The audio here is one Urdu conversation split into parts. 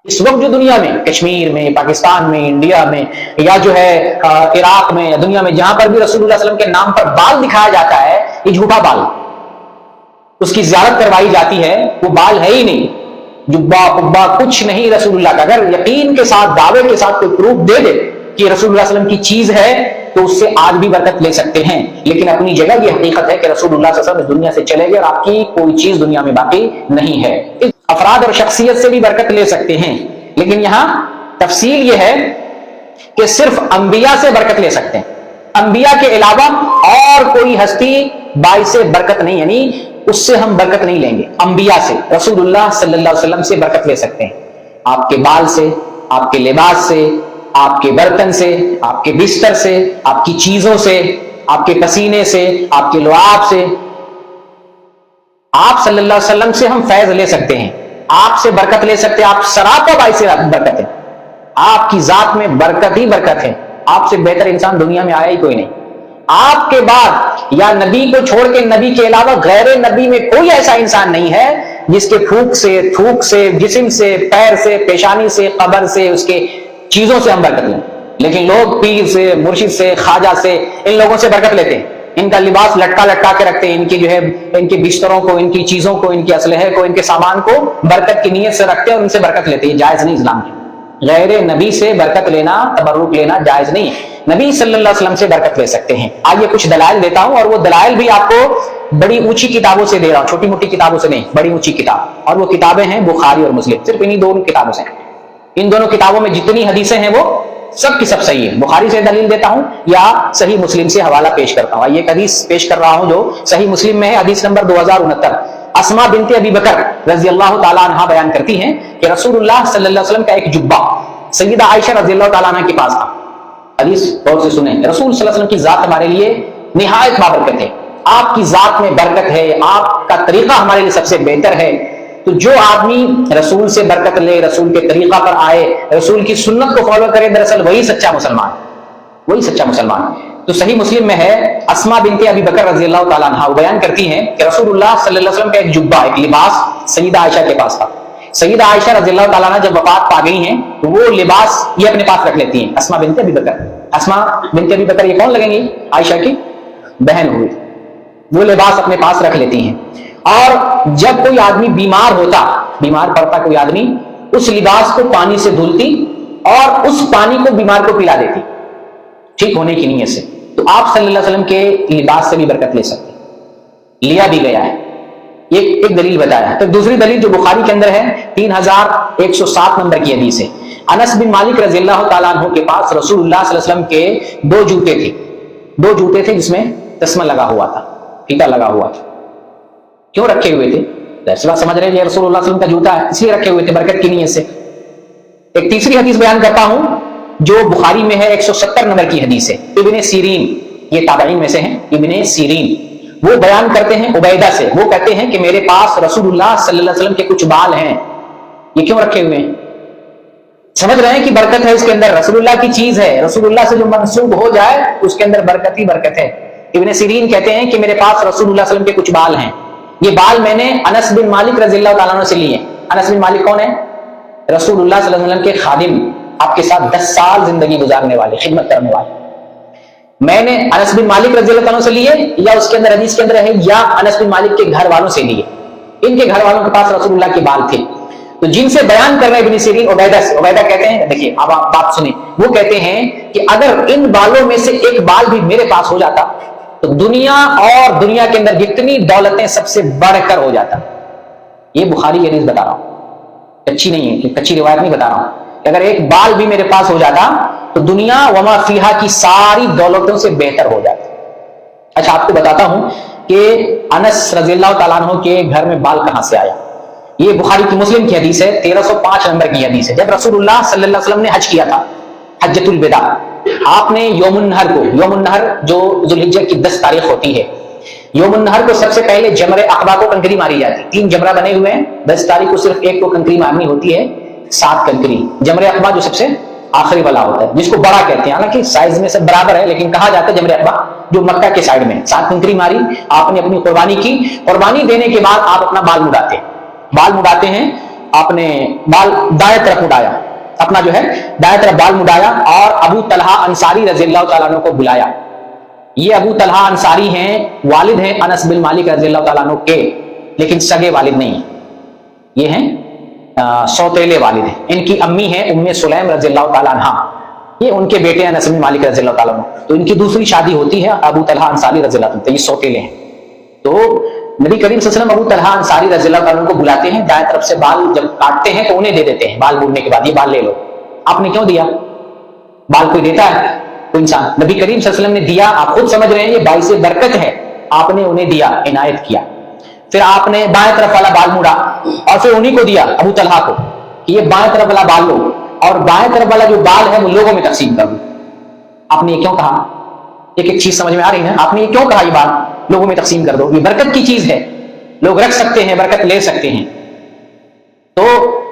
اس وقت جو دنیا میں کشمیر میں، پاکستان میں، انڈیا میں، یا جو ہے عراق میں، یا دنیا میں جہاں پر بھی رسول اللہ صلی اللہ علیہ وسلم کے نام پر بال دکھایا جاتا ہے، یہ جھوٹا بال، اس کی زیارت کروائی جاتی ہے، وہ بال ہے ہی نہیں، جبا قبا کچھ نہیں رسول اللہ کا۔ اگر یقین کے ساتھ، دعوے کے ساتھ کوئی پروف دے دے کہ رسول اللہ صلی اللہ علیہ وسلم کی چیز ہے تو اس سے آج بھی برکت لے سکتے ہیں، لیکن اپنی جگہ یہ حقیقت ہے کہ رسول اللہ صلی اللہ علیہ وسلم اس دنیا سے چلے گئے اور آپ کی کوئی چیز دنیا میں باقی نہیں ہے۔ افراد اور شخصیت سے بھی برکت لے سکتے ہیں، لیکن یہاں تفصیل یہ ہے کہ صرف انبیاء سے برکت لے سکتے ہیں، انبیاء کے علاوہ اور کوئی ہستی باعث برکت نہیں، یعنی اس سے ہم برکت نہیں لیں گے، انبیاء سے، رسول اللہ صلی اللہ علیہ وسلم سے برکت لے سکتے ہیں، آپ کے بال سے، آپ کے لباس سے، آپ کے برتن سے، آپ کے بستر سے، آپ کی چیزوں سے، آپ کے پسینے سے، آپ کے لعاب سے، آپ صلی اللہ علیہ وسلم سے ہم فیض لے سکتے ہیں، آپ سے برکت لے سکتے ہیں، آپ سراپا باعث برکت ہے، آپ کی ذات میں برکت ہی برکت ہے، آپ سے بہتر انسان دنیا میں آیا ہی کوئی نہیں، آپ کے بعد یا نبی کو چھوڑ کے نبی کے علاوہ غیر نبی میں کوئی ایسا انسان نہیں ہے جس کے پھونک سے، تھوک سے، جسم سے، پیر سے، پیشانی سے، قبر سے، اس کے چیزوں سے ہم برکت لیں، لیکن لوگ پیر سے، مرشد سے، خواجہ سے، ان لوگوں سے برکت لیتے ہیں، ان کا لباس لٹکا لٹکا کے رکھتے ہیں، ان کی جو ہے ان کے بستروں کو، ان کی چیزوں کو، ان کے اسلحے کو، ان کے سامان کو برکت کی نیت سے رکھتے ہیں اور ان سے برکت لیتے ہیں، جائز نہیں اسلام میں۔ غیر نبی سے برکت لینا، تبرک لینا جائز نہیں ہے، نبی صلی اللہ علیہ وسلم سے برکت لے سکتے ہیں۔ آئیے کچھ دلائل دیتا ہوں، اور وہ دلائل بھی آپ کو بڑی اونچی کتابوں سے دے رہا ہوں، چھوٹی موٹی کتابوں سے نہیں، بڑی اونچی کتاب، اور وہ کتابیں ہیں بخاری اور مسلم، صرف انہی دونوں کتابوں سے۔ ان دونوں کتابوں میں جتنی حدیثیں ہیں وہ سب کی سب صحیح ہے، بخاری سے دلیل دیتا ہوں یا صحیح مسلم سے حوالہ پیش کرتا ہوں۔ آئیے ایک حدیث پیش کر رہا ہوں جو صحیح مسلم میں ہے، حدیث نمبر 2069۔ اسماء بنت ابی بکر رضی اللہ تعالی عنہا بیان کرتی ہیں کہ رسول اللہ صلی اللہ علیہ وسلم کا ایک جبہ سیدہ عائشہ رضی اللہ تعالیٰ عنہ کے پاس تھا۔ حدیث غور سے سنیں، رسول صلی اللہ علیہ وسلم کی ذات ہمارے لیے نہایت بابرکت ہے، آپ کی ذات میں برکت ہے، آپ کا طریقہ ہمارے لیے سب سے بہتر ہے، تو جو آدمی رسول سے برکت لے، رسول کے طریقہ پر آئے، رسول کی سنت کو فالو کرے، دراصل وہی سچا مسلمان، وہی سچا مسلمان۔ تو صحیح مسلم میں ہے، اسماء بنت ابی بکر رضی اللہ تعالیٰ عنہ بیان کرتی ہیں کہ رسول اللہ صلی اللہ علیہ وسلم کا ایک جبہ، ایک لباس سیدہ عائشہ کے پاس تھا۔ سیدہ عائشہ رضی اللہ تعالیٰ عنہ جب وفات پا گئی ہیں تو وہ لباس یہ اپنے پاس رکھ لیتی ہیں، اسماء بنت ابی بکر۔ اسماء بنت ابی بکر یہ کون لگیں گی؟ عائشہ کی بہن ہوئی، وہ لباس اپنے پاس رکھ لیتی ہیں، اور جب کوئی آدمی بیمار ہوتا، بیمار پڑتا کوئی آدمی، اس لباس کو پانی سے دھلتی اور اس پانی کو بیمار کو پلا دیتی ٹھیک ہونے کی نیت سے۔ تو آپ صلی اللہ علیہ وسلم کے لباس سے بھی برکت لے سکتے، لیا بھی گیا ہے، یہ ایک دلیل بتایا ہے۔ تو دوسری دلیل جو بخاری کے اندر ہے، 3107 نمبر کی حدیث ہے، انس بن مالک رضی اللہ تعالیٰ عنہ کے پاس رسول اللہ صلی اللہ علیہ وسلم کے دو جوتے تھے جس میں تسمہ لگا ہوا تھا، ٹھیکا لگا ہوا تھا۔ کیوں رکھے ہوئے تھے؟ دراصل سمجھ رہے ہیں یہ رسول اللہ صلی اللہ علیہ وسلم کا جوتا ہے، اس لیے رکھے ہوئے تھے برکت کی نیت سے۔ ایک تیسری حدیث بیان کرتا ہوں جو بخاری میں ہے، 170 نمبر کی حدیث ہے، ابن سیرین، یہ تابعین میں سے ہیں، ابن سیرین، وہ بیان کرتے ہیں عبیدہ سے، وہ کہتے ہیں کہ میرے پاس رسول اللہ صلی اللہ علیہ وسلم کے کچھ بال ہیں، یہ کیوں رکھے ہوئے ہیں؟ سمجھ رہے ہیں کہ برکت ہے اس کے اندر، رسول اللہ کی چیز ہے، رسول اللہ سے جو منسوب ہو جائے اس کے اندر برکت ہی برکت ہے۔ ابن سیرین کہتے ہیں کہ میرے پاس رسول اللہ صلی اللہ علیہ وسلم کے کچھ بال ہیں، یہ بال میں نے انس بن مالک رضی اللہ تعالیٰ عنہ سے لیے۔ انس بن مالک کون ہے؟ رسول اللہ صلی اللہ علیہ وسلم کے خادم، آپ کے ساتھ 10 سال زندگی گزارنے والے، خدمت کرنے والے۔ میں نے انس بن مالک رضی اللہ تعالیٰ سے لیے، یا اس کے اندر حدیث کے اندر ہے یا انس بن مالک کے گھر والوں سے لیے، ان کے گھر والوں کے پاس رسول اللہ کے بال تھے۔ تو جن سے بیان کر رہے ابن سیرین عبیدہ سے، عبیدہ کہتے ہیں، دیکھیے اب آپ بات سنیں، وہ کہتے ہیں کہ اگر ان بالوں میں سے ایک بال بھی میرے پاس ہو جاتا تو دنیا اور دنیا کے اندر جتنی دولتیں سب سے بڑھ کر ہو جاتا۔ یہ بخاری حدیث بتا رہا ہوں، کچی نہیں ہے، کچی روایت نہیں بتا رہا ہوں، کہ اگر ایک بال بھی میرے پاس ہو جاتا تو دنیا وما فیہا کی ساری دولتوں سے بہتر ہو جاتی۔ اچھا آپ کو بتاتا ہوں کہ انس رضی اللہ تعالیٰ عنہ کے گھر میں بال کہاں سے آیا۔ یہ بخاری کی مسلم کی حدیث ہے، 1305 نمبر کی حدیث ہے۔ جب رسول اللہ صلی اللہ علیہ وسلم نے حج کیا تھا، حجۃ الوداع، آپ نے یوم النہر کو، یوم النہر جو ذوالحجہ کی 10 تاریخ ہوتی ہے، یوم النہر کو سب سے پہلے جمرہ عقبہ کو کنکری ماری جاتی، 3 جمرہ بنے ہوئے ہیں، 10 تاریخ کو صرف ایک کو کنکری مارنی ہوتی ہے، 7 کنکری۔ جمرہ عقبہ جو سب سے آخری والا ہوتا ہے، جس کو بڑا کہتے ہیں، حالانکہ سائز میں سب برابر ہے لیکن کہا جاتا ہے جمرہ عقبہ، جو مکہ کے سائڈ میں 7 کنکری ماری، آپ نے اپنی قربانی کی، قربانی دینے کے بعد آپ اپنا بال مڈاتے ہیں، آپ نے بال دائیں طرف اڑایا، اپنا جو ہے دائیں طرف بال مڑایا اور ابو طلحہ انصاری رضی اللہ تعالیٰ عنہ کو بلایا۔ یہ ابو طلحہ انصاری ہیں، والد ہیں انس بن مالک رضی اللہ تعالیٰ عنہ کے، لیکن سگے والد نہیں ہیں، یہ ہیں سوتیلے والد ہیں۔ ان کی امی ہیں ام سلیم رضی اللہ تعالیٰ عنہ، یہ ان کے بیٹے ہیں انس بن مالک رضی اللہ تعالیٰ عنہ، تو ان کی دوسری شادی ہوتی ہے ابو طلحہ انصاری رضی اللہ عنہ، یہ سوتیلے ہیں۔ تو نبی کریم صلی اللہ علیہ وسلم ابو طلحہ انصاری رضی اللہ تعالیٰ عنہ کو بلاتے ہیں، دائیں طرف سے بال جب کاٹتے ہیں تو انہیں دے دیتے ہیں، بال مڑنے کے بعد یہ بال لے لو۔ آپ نے کیوں دیا؟ بال کوئی دیتا ہے کوئی انسان؟ نبی کریم صلی اللہ علیہ وسلم نے دیا، آپ خود سمجھ رہے ہیں یہ باعث برکت ہے، آپ نے انہیں دیا، عنایت کیا۔ پھر آپ نے بائیں طرف والا بال مڑا اور پھر انہیں کو دیا ابو طلحہ کو کہ یہ بائیں طرف والا بال لو، اور بائیں طرف والا جو بال ہے وہ لوگوں میں تقسیم کر دو۔ آپ نے یہ کیوں کہا؟ ایک ایک چیز سمجھ میں آ رہی ہے؟ آپ نے یہ کیوں کہا یہ بات لوگوں میں تقسیم کر دو؟ یہ برکت کی چیز ہے، لوگ رکھ سکتے ہیں، برکت لے سکتے ہیں۔ تو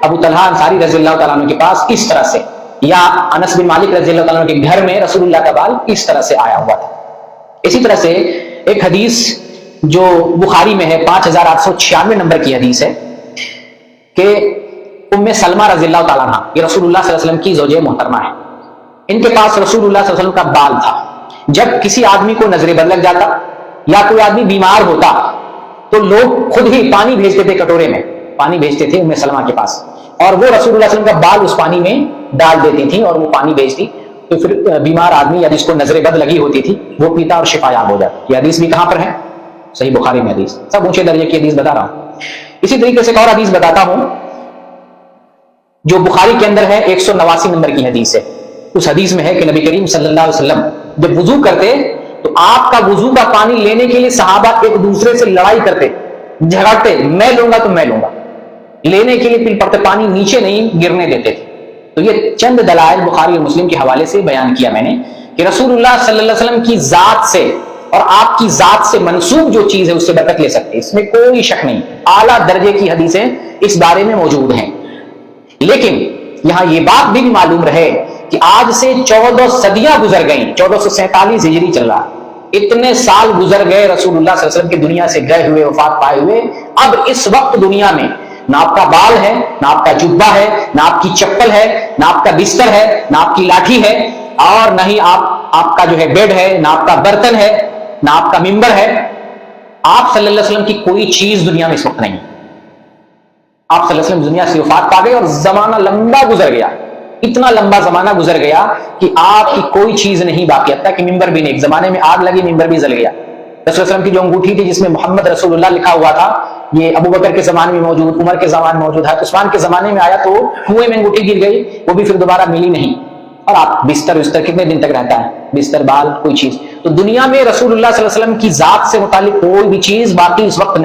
ابو طلحہ انصاری رضی اللہ تعالیٰ عنہ کے پاس اس طرح سے، یا انس بن مالک رضی اللہ تعالیٰ عنہ کے گھر میں رسول اللہ کا بال اس طرح سے آیا ہوا تھا۔ اسی طرح سے ایک حدیث جو بخاری میں ہے 5896 نمبر کی حدیث ہے کہ ام سلمہ رضی اللہ تعالیٰ عنہ، یہ رسول اللہ صلی اللہ علیہ وسلم کی زوجہ محترمہ ہے، ان کے پاس رسول اللہ صلی اللہ علیہ وسلم کا بال تھا۔ جب کسی آدمی کو نظر بد لگ جاتا یا کوئی آدمی بیمار ہوتا تو لوگ خود ہی پانی بھیجتے تھے، کٹورے میں پانی بھیجتے تھے ام سلمہ کے پاس، اور وہ رسول اللہ صلی اللہ علیہ وسلم کا بال اس پانی میں ڈال دیتی تھی اور وہ پانی بھیجتی، تو پھر بیمار آدمی یا جس کو نظر بد لگی ہوتی تھی وہ پیتا اور شفا یاب ہو جاتا۔ یہ حدیث بھی کہاں پر ہے؟ صحیح بخاری میں حدیث، سب اونچے درجے کی حدیث بتا رہا ہوں۔ اسی طریقے سے ایک اور حدیث بتاتا ہوں جو بخاری کے اندر ہے، 189 نمبر کی حدیث ہے۔ اس حدیث میں ہے کہ نبی کریم صلی اللہ علیہ وسلم جب وضو کرتے تو آپ کا وضو کا پانی لینے کے لیے صحابہ ایک دوسرے سے لڑائی کرتے، جھگڑتے، میں لوں گا تو میں لوں گا، لینے کے لیے پل پڑتے، پانی نیچے نہیں گرنے دیتے تھے۔ تو یہ چند دلائل بخاری اور مسلم کے حوالے سے بیان کیا میں نے کہ رسول اللہ صلی اللہ علیہ وسلم کی ذات سے اور آپ کی ذات سے منسوب جو چیز ہے اس سے برکت لے سکتے، اس میں کوئی شک نہیں، اعلیٰ درجے کی حدیثیں اس بارے میں موجود ہیں۔ لیکن یہاں یہ بات بھی معلوم رہے کہ آج سے 14 صدیاں گزر گئیں، 1447 ہجری چل رہا، اتنے سال گزر گئے رسول اللہ صلی اللہ علیہ وسلم کی دنیا سے گئے ہوئے، وفات پائے ہوئے، اب اس وقت دنیا میں نہ آپ کا بال ہے، نہ آپ کا جبہ ہے، نہ آپ کی چپل ہے، نہ آپ کا بستر ہے، نہ آپ کی لاٹھی ہے، اور نہ ہی آپ کا جو ہے بیڈ ہے، نہ آپ کا برتن ہے، نہ آپ کا ممبر ہے۔ آپ صلی اللہ علیہ وسلم کی کوئی چیز دنیا میں اس وقت نہیں۔ آپ صلی اللہ علیہ وسلم دنیا سے وفات پا گئے اور زمانہ لمبا گزر گیا، اتنا لمبا زمانہ گزر گیا کہ آپ کی کوئی چیز نہیں باقی، حتیٰ کہ ممبر بھی نہیں۔ ایک زمانے میں آگ لگی، ممبر بھی جل گیا۔ رسول اللہ صلی اللہ علیہ وسلم کی جو انگوٹھی تھی جس میں محمد رسول اللہ لکھا ہوا تھا، یہ ابو بکر کے زمانے میں موجود، عمر کے زمانے میں موجود ہے، عثمان کے زمانے میں آیا تو کنویں میں انگوٹھی گر گئی، وہ بھی پھر دوبارہ ملی نہیں۔ اور آپ بستر کتنے دن تک رہتا ہے؟ بستر، بال، کوئی چیز۔ تو دنیا میں رسول اللہ صلی اللہ علیہ وسلم کی ذات سے متعلق کوئی بھی چیز باقی اس وقت